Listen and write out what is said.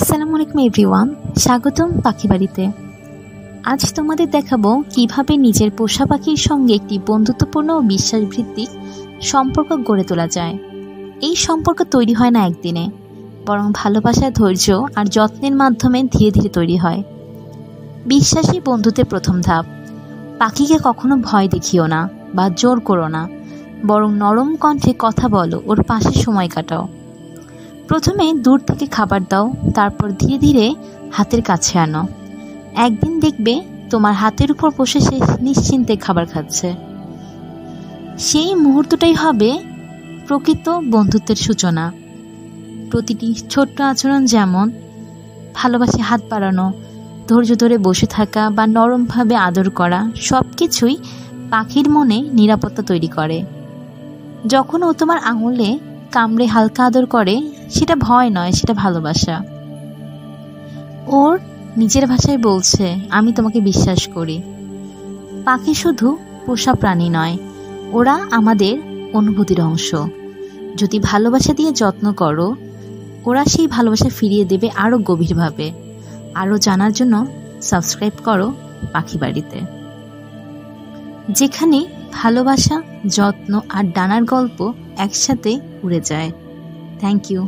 আসসালামু আলাইকুম এভরিওয়ান, স্বাগতম পাখি বাড়িতে। আজ তোমাদের দেখাবো কিভাবে নিজের পোষা পাখির সঙ্গে একটি বন্ধুত্বপূর্ণ ও বিশ্বাসভিত্তিক সম্পর্ক গড়ে তোলা যায়। এই সম্পর্ক তৈরি হয় না একদিনে, বরং ভালোবাসা, ধৈর্য আর যত্নের মাধ্যমে ধীরে ধীরে তৈরি হয়। বিশ্বাসী বন্ধুত্বের প্রথম ধাপ। পাখিকে কখনো ভয় দেখিও না বা জোর করো না, বরং নরম কণ্ঠে কথা বলো, ওর পাশে সময় কাটাও। প্রথমে দূর থেকে খাবার দাও, তারপর ধীরে ধীরে হাতের কাছে আনো। একদিন দেখবে তোমার হাতের উপর বসে সে নিশ্চিন্তে খাবার খাচ্ছে। সেই মুহূর্তটাই হবে প্রকৃত বন্ধুত্বের সূচনা। প্রতিটি ছোট্ট আচরণ, যেমন ভালোবাসে হাত বাড়ানো, ধৈর্য ধরে বসে থাকা বা নরমভাবে আদর করা, সব কিছুই পাখির মনে নিরাপত্তা তৈরি করে। যখন ও তোমার আঙুলে কামড়ে হালকা আদর করে, সেটা ভয় নয়, সেটা ভালোবাসা। ওর নিজের ভাষায় বলছে, আমি তোমাকে বিশ্বাস করি। পাখি শুধু পোষা প্রাণী নয়, ওরা আমাদের অনুভূতির অংশ। যদি ভালোবাসা দিয়ে যত্ন করো, ওরা সেই ভালোবাসা ফিরিয়ে দেবে আরও গভীরভাবে। আরও জানার জন্য সাবস্ক্রাইব করো পাখি বাড়িতে, যেখানে ভালোবাসা, যত্ন আর ডানার গল্প একসাথে উড়ে যায়। Thank you.